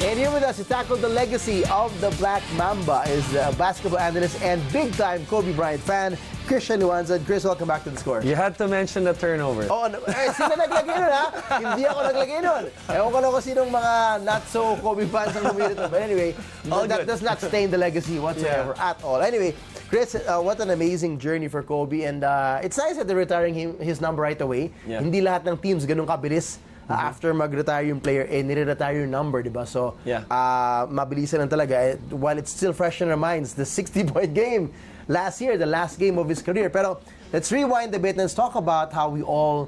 And here with us to tackle the legacy of the Black Mamba is basketball analyst and big-time Kobe Bryant fan, Christian Luanzon. Chris, welcome back to The Score. You had to mention the turnover. Oh, sino naglagay nun, ha? Hindi ako naglagay nun. Ewan ko lang kung sinong mga not-so-Kobe fans ang lumili ito. But anyway, that does not stain the legacy whatsoever at all. Anyway, Chris, what an amazing journey for Kobe. And it's nice that they're retiring his number right away. Yeah. Hindi lahat ng teams ganun kabilis. After mag-retire yung player, nire-retire yung number, di ba? So, mabilisan lang talaga. While it's still fresh in our minds, the 60-point game last year, the last game of his career. Pero let's rewind a bit and let's talk about how we all,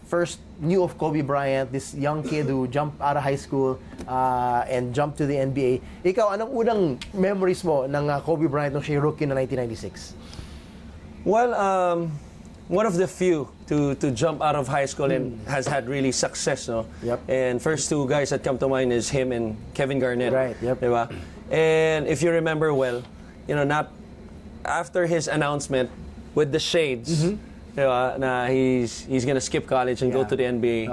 first knew of Kobe Bryant, this young kid who jumped out of high school and jumped to the NBA. Ikaw, anong unang memories mo ng Kobe Bryant nung siya rookie na 1996? Well, one of the few to jump out of high school and has had really success, no? Yep. And first two guys that come to mind is him and Kevin Garnett. Right, yep. Diba? And if you remember well, not after his announcement with the shades, diba, na he's gonna skip college and go to the NBA.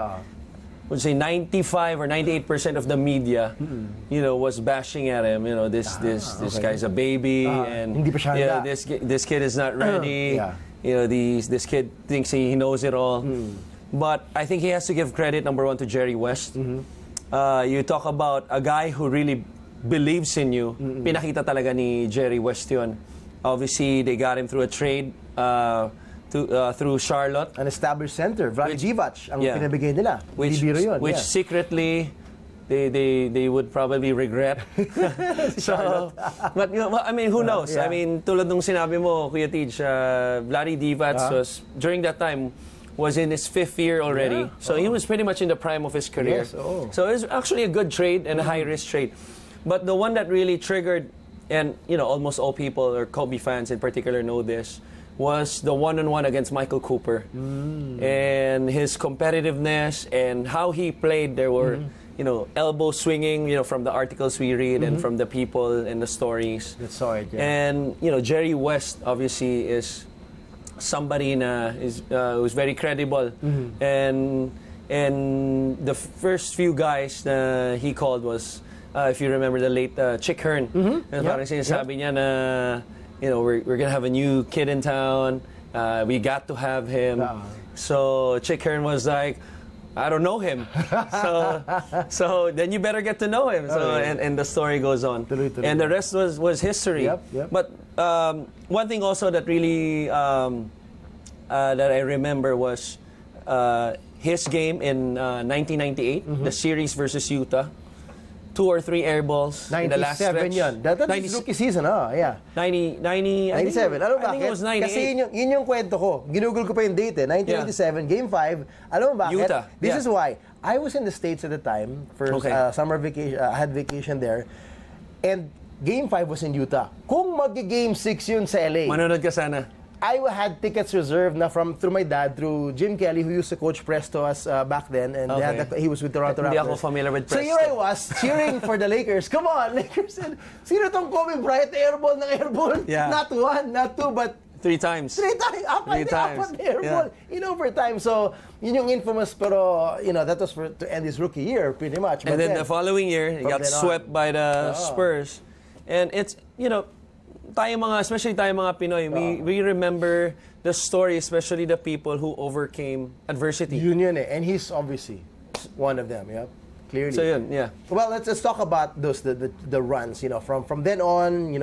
Would say 95 or 98% of the media, was bashing at him. This guy's a baby, and hindi pa siya this kid is not ready. This kid thinks he knows it all. But I think he has to give credit, number one, to Jerry West. You talk about a guy who really believes in you. Pinakita talaga ni Jerry West yun. Obviously, they got him through a trade through Charlotte. An established center, Vlade Divac, ang pinabigay nila. Which secretly, they would probably regret. But I mean, who knows? I mean, tulad nung sinabi mo, Kuya Tej, Vlade Divac was during that time was in his 5th year already. So he was pretty much in the prime of his career. So it was actually a good trade and a high risk trade. But the one that really triggered, and almost all people or Kobe fans in particular know this, was the one-on-one against Michael Cooper. And his competitiveness and how he played. There were elbow swinging, from the articles we read and from the people and the stories. That's so right, And, Jerry West obviously is somebody who's very credible. And the first few guys he called was, if you remember, the late Chick Hearn. Parang sinasabi niya na, we're gonna have a new kid in town. We got to have him. So Chick Hearn was like, I don't know him. So then you better get to know him. So and the story goes on. And the rest was history. But one thing also that really that I remember was his game in 1998, the series versus Utah. 2 or 3 air balls in the last stretch. 97 yun. That's rookie season, 97. Alam mo bakit? I think it was 98. Kasi yun yung kwento ko. Ginugol ko pa yung date, 1987, Game 5. Alam mo bakit? Utah. This is why. I was in the States at the time for summer vacation. I had vacation there. And Game 5 was in Utah. Kung mag-Game 6 yun sa LA. Manonood ka sana. I had tickets reserved na through my dad, through Jim Kelly, who used to coach Presto us back then, and he was with Toronto Raptors. Hindi ako familiar with Presto. So here I was, cheering for the Lakers. Come on, Lakers! And sino tong Kobe Bryant? Airball ng airball? Yeah. Not 1, not 2, but 3 times. 3 times. Apat na airball in overtime. So, yun yung infamous, pero, that was to end his rookie year, pretty much. But then the following year, he got swept by the Spurs. And it's, especially tayo mga Pinoy, we remember the story, especially the people who overcame adversity. Yun eh. And he's obviously one of them, clearly. So yun, Well, let's talk about the runs, from then on,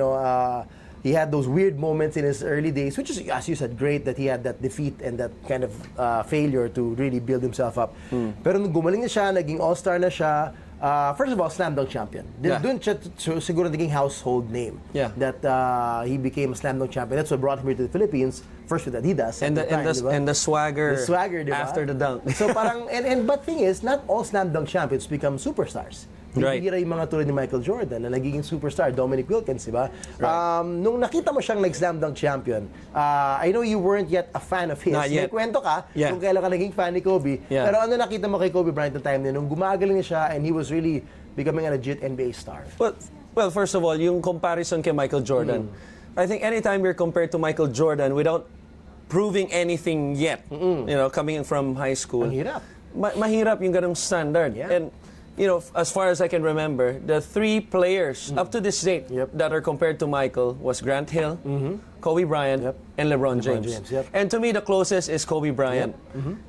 he had those weird moments in his early days, which is, as you said, great that he had that defeat and that kind of failure to really build himself up. Pero nung gumaling na siya, naging all-star na siya, first of all, slam dunk champion. Doon siya siguro naging household name. That he became a slam dunk champion. That's what brought him here to the Philippines. First with Adidas. And the swagger. The swagger, diba? After the dunk. So parang, but thing is, not all slam dunk champions become superstars. Right. Hindi yung mga tulad ni Michael Jordan na nagiging superstar, Dominic Wilkins, diba? Right. Nung nakita mo siyang nag-slam dunk champion, I know you weren't yet a fan of his. Not yet. May kwento ka kung kailan ka naging fan ni Kobe. Pero ano nakita mo kay Kobe Bryant ng time nung gumagaling na siya and he was really becoming a legit NBA star? Well, first of all, yung comparison kay Michael Jordan. I think anytime you're compared to Michael Jordan without proving anything yet, coming from high school. Mahirap. Mahirap yung ganung standard. Yeah. as far as I can remember, the 3 players up to this date that are compared to Michael was Grant Hill, Kobe Bryant, and LeBron James. And to me, the closest is Kobe Bryant.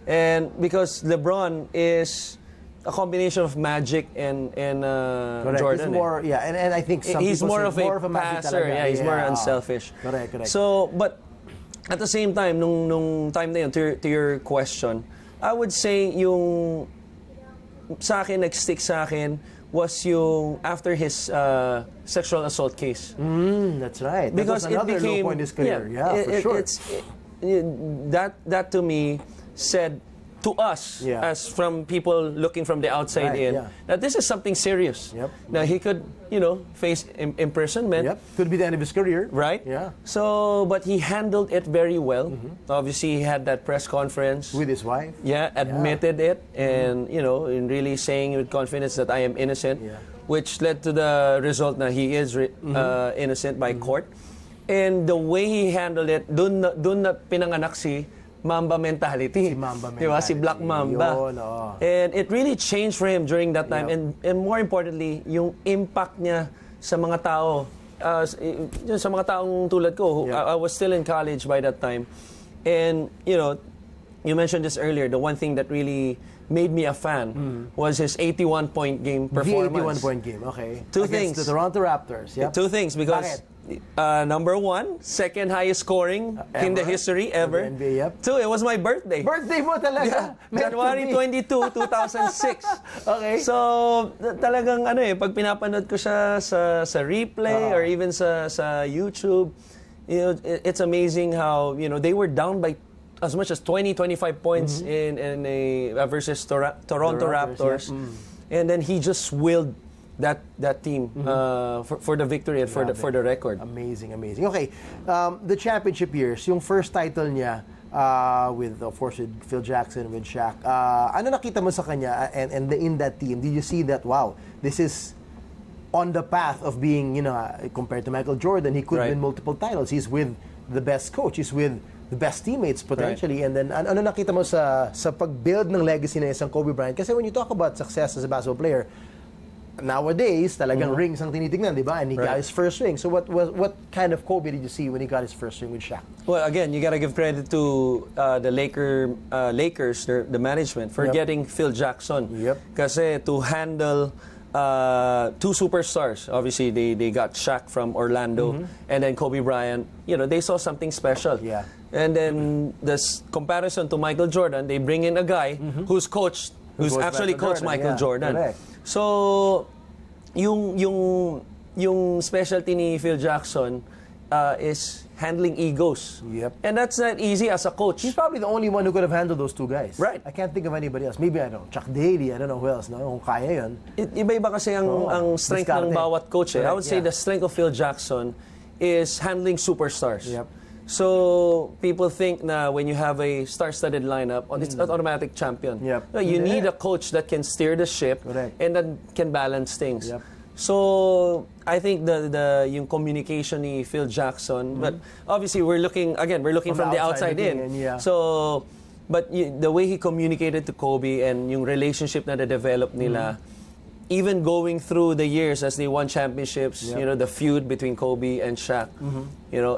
And because LeBron is a combination of Magic and Jordan. He's more, and I think he's more of a passer. Yeah, he's more unselfish. Correct. So, but at the same time, nung time na yun, to your question, I would say yung sa akin, nag-stick sa akin was yung after his sexual assault case. That's right. Because that was another it became, low point in his career. For sure. That to me said to us, as from people looking from the outside in, that this is something serious. Now he could, face imprisonment. Could be the end of his career. Right? So, but he handled it very well. Obviously, he had that press conference with his wife. Admitted it, and in really saying with confidence that I am innocent, which led to the result that he is innocent by court. And the way he handled it, dun na pinanganak si Mamba mentality. Si Black Mamba. And it really changed for him during that time. And more importantly, yung impact niya sa mga tao, sa mga taong tulad ko. I was still in college by that time. And, you mentioned this earlier, the one thing that really made me a fan was his 81-point game performance. The 81-point game, okay. Two Against things. the Toronto Raptors. Two things, because number 1, second highest scoring in the history ever. NBA, 2, it was my birthday. Birthday mo talaga? January 22, 2006. Okay. So, talagang pag pinapanood ko siya sa replay or even sa YouTube, it's amazing how, they were down by as much as 20-25 points in a versus Toronto Raptors. And then he just willed that team for the victory and for the record. Amazing. Okay, the championship years, yung first title niya with, of course, with Phil Jackson, with Shaq. Ano nakita mo sa kanya and in that team? Did you see that, wow, this is on the path of being, compared to Michael Jordan, he could win multiple titles. He's with the best coach. He's with the best teammates potentially. And then ano nakita mo sa pag-build ng legacy na isang Kobe Bryant? Kasi when you talk about success as a basketball player, nowadays talagang rings ang tinitignan, di ba? And he got his first ring. So what kind of Kobe did you see when he got his first ring with Shaq? Well, again, you got to give credit to the Lakers, the management, for getting Phil Jackson. Kasi to handle 2 superstars. Obviously, they got Shaq from Orlando, and then Kobe Bryant. They saw something special. And then this comparison to Michael Jordan, they bring in a guy who's actually coached Michael Jordan. Correct. So, yung specialty ni Phil Jackson is handling egos. And that's not easy as a coach. He's probably the only one who could have handled those 2 guys. Right. I can't think of anybody else. Maybe, I don't know, Chuck Daly, I don't know who else, no? Kung kaya yun. Iba-iba kasi ang strength ng bawat coach. I would say the strength of Phil Jackson is handling superstars. So, people think na when you have a star-studded lineup, it's an automatic champion. No, you need a coach that can steer the ship and that can balance things. So, I think yung communication ni Phil Jackson, but obviously we're looking from the outside in. So, but the way he communicated to Kobe and yung relationship na na-develop nila, even going through the years as they won championships, the feud between Kobe and Shaq,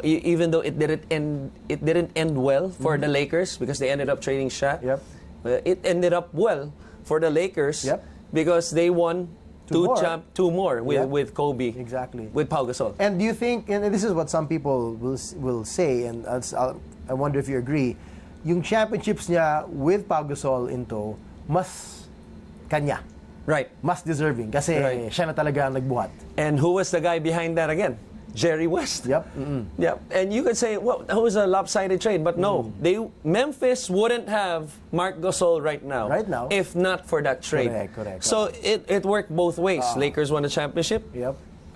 even though it didn't end well for the Lakers because they ended up trading Shaq. It ended up well for the Lakers because they won two more with Kobe. Exactly. With Pau Gasol. And do you think, and this is what some people will say, and I wonder if you agree, yung championships niya with Pau Gasol into mas kanya. Right. Mas deserving kasi siya na talaga ang nagbuhat. And who was the guy behind that again? Jerry West. Yep. And you could say, well, that was a lopsided trade, but no. Memphis wouldn't have Marc Gasol right now. If not for that trade. Correct. So it worked both ways. Lakers won the championship.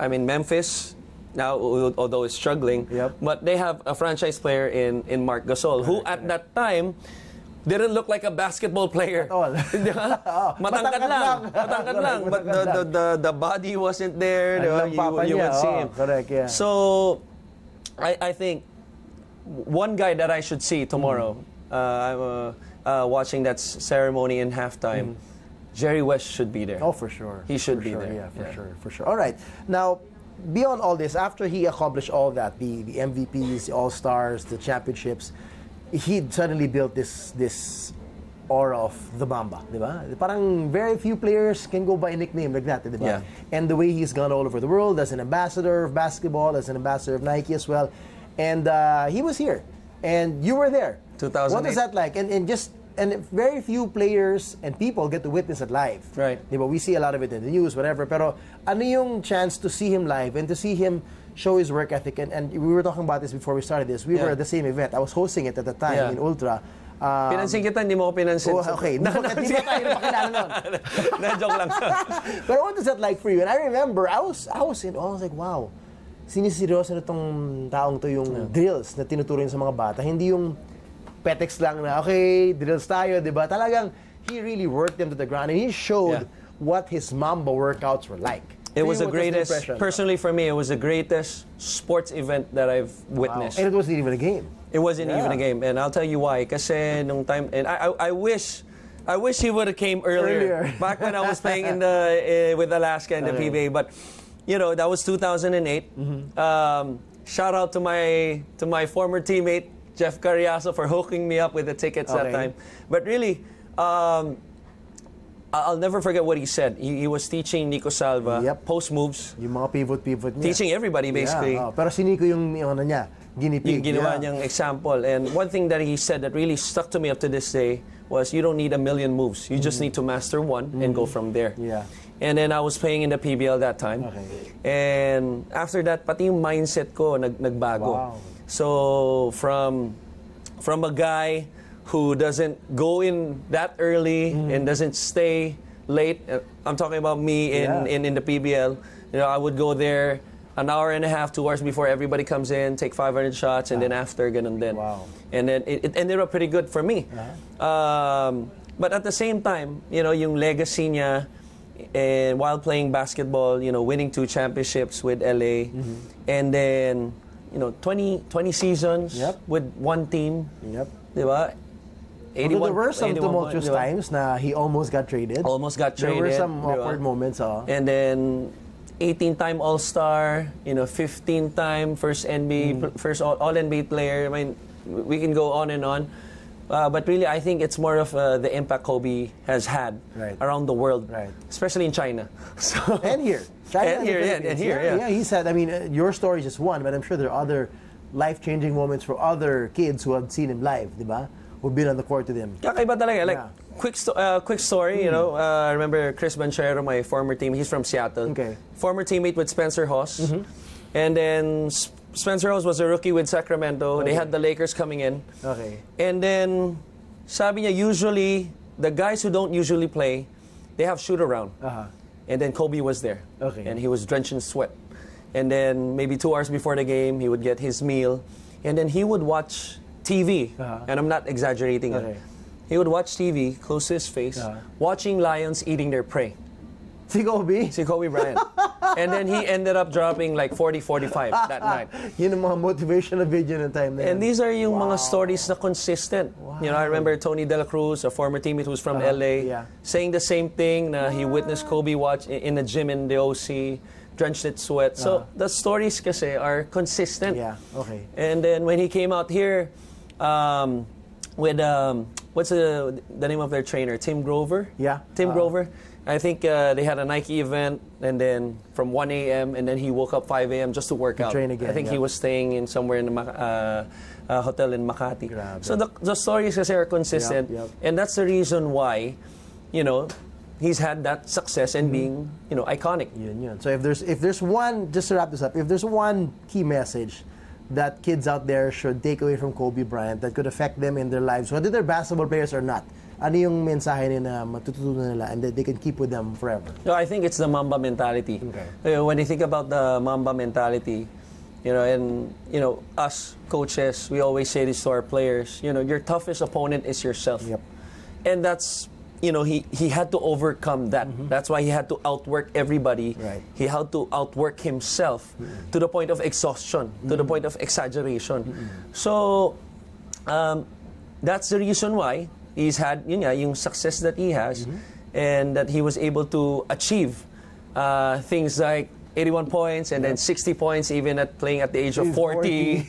I mean, Memphis, now, although it's struggling, but they have a franchise player in Marc Gasol, who at that time didn't look like a basketball player. At all. Matangkad lang. But the body wasn't there. You would see him. Correct, So, I think one guy that I should see tomorrow, I'm watching that ceremony in halftime, Jerry West should be there. Oh, for sure. He should for be sure. there. Yeah, for sure. All right. Now, beyond all this, after he accomplished all that, the MVPs, the All-Stars, the championships, he suddenly built this aura of the Mamba, di ba? Parang very few players can go by a nickname like that, di ba? Yeah. And the way he's gone all over the world as an ambassador of basketball, as an ambassador of Nike as well. And he was here. And you were there. 2008. What is that like? And very few players and people get to witness it live. Right. Di ba? We see a lot of it in the news, whatever. Pero ano yung chance to see him live and to see him show his work ethic? And we were talking about this before we started this. We were at the same event. I was hosting it at the time in Ultra. Pinansin kita, hindi mo ko pinansin. Oh, okay. Di ba tayo napakilala nun? Na-joke lang. But what was that like for you? And I remember, I was in awe. I was like, wow. Siniseryoso na itong taong to yung drills na tinuturo sa mga bata. Hindi yung petex lang na, okay, drills tayo, di ba? Talagang, he really worked them to the ground and he showed what his Mamba workouts were like. It was the greatest, personally for me, it was the greatest sports event that I've witnessed. Wow. And it wasn't even a game. It wasn't even a game, and I'll tell you why. Kasi nung time, and I wish he would have came earlier. Back when I was playing in the with Alaska and the PBA. But you know, that was 2008. Shout out to my former teammate Jeff Carriazo for hooking me up with the tickets that time. But really, I'll never forget what he said. He was teaching Nico Salva post moves. Yung mga pivot niya. Teaching everybody basically. Pero si Nico yung ano niya, ginipig. Yung ginawa niyang example. And one thing that he said that really stuck to me up to this day was you don't need a million moves. You just need to master one and go from there. Yeah. And then I was playing in the PBL that time. Okay. And after that, pati yung mindset ko nagbago. Wow. So from a guy who doesn't go in that early and doesn't stay late. I'm talking about me in the PBL. You know, I would go there an hour and a half, 2 hours before everybody comes in, take 500 shots, and then after, ganun din. Wow. And then it ended up pretty good for me. But at the same time, you know, yung legacy niya, and while playing basketball, you know, winning 2 championships with LA, and then, you know, 20 seasons with one team. Yep. Diba? Although there were some tumultuous times na he almost got traded. There were some awkward moments. And then 18-time All-Star, you know, 15-time first NBA, first All-NBA player. I mean, we can go on and on. But really, I think it's more of the impact Kobe has had around the world, especially in China. So, and here. China and here. Yeah, he said, I mean, your story is just one, but I'm sure there are other life-changing moments for other kids who have seen him live, di ba? Who've been on the court with him. Kakaiba talaga. Like, quick story, you know, I remember Chris Banchero, my former team, he's from Seattle. Okay. Former teammate with Spencer Hawes. And then Spencer Hawes was a rookie with Sacramento. They had the Lakers coming in. Okay. And then, sabi niya, usually, the guys who don't usually play, they have shoot-around. And then Kobe was there. Okay. And he was drenched in sweat. And then maybe 2 hours before the game, he would get his meal. And then he would watch TV. And I'm not exaggerating. He would watch TV, close to his face, watching lions eating their prey. Si Kobe? Si Kobe Bryant. And then he ended up dropping like 40-45 that night. Yun ang mga motivational video ng time na yan. And these are yung mga stories na consistent. You know, I remember Tony De La Cruz, a former teammate who's from LA, saying the same thing na he witnessed Kobe watch in the gym in the OC, drenched in sweat. So the stories kasi are consistent. Yeah, okay. And then when he came out here with, what's the name of their trainer? Tim Grover? Yeah. Tim Grover. I think they had a Nike event, and then from 1 a.m., and then he woke up 5 a.m. just to work out. Train again, I think he was staying in somewhere in the hotel in Makati. Grabe. So the stories kasi are consistent, and that's the reason why, you know, he's had that success and being, you know, iconic. Yun. So if there's one, just to wrap this up, if there's one key message that kids out there should take away from Kobe Bryant that could affect them in their lives, whether they're basketball players or not, ano yung mensahe nila matututunan nila and that they can keep with them forever? No, I think it's the Mamba mentality. Okay. When you think about the Mamba mentality, you know, and you know, us coaches, we always say this to our players. You know, your toughest opponent is yourself, and that's, you know, he had to overcome that. That's why he had to outwork everybody. He had to outwork himself to the point of exhaustion, to the point of exaggeration. So that's the reason why he's had yung success that he has. and that he was able to achieve things like 81 points and then 60 points even at playing at the age of 40.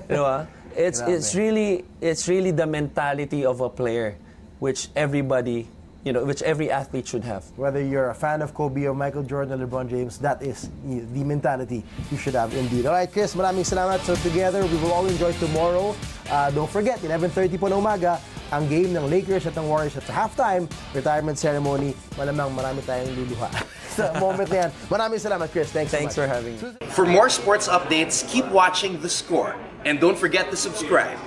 You know, it's really the mentality of a player, which everybody, you know, which every athlete should have. Whether you're a fan of Kobe or Michael Jordan or LeBron James, that is the mentality you should have indeed. All right, Chris, maraming salamat. So together, we will all enjoy tomorrow. Don't forget, 11:30 po ng umaga, ang game ng Lakers at ng Warriors at halftime retirement ceremony. Malamang marami tayong luluha sa moment na yan. Maraming salamat, Chris. Thanks for having me. For more sports updates, keep watching The Score. And don't forget to subscribe.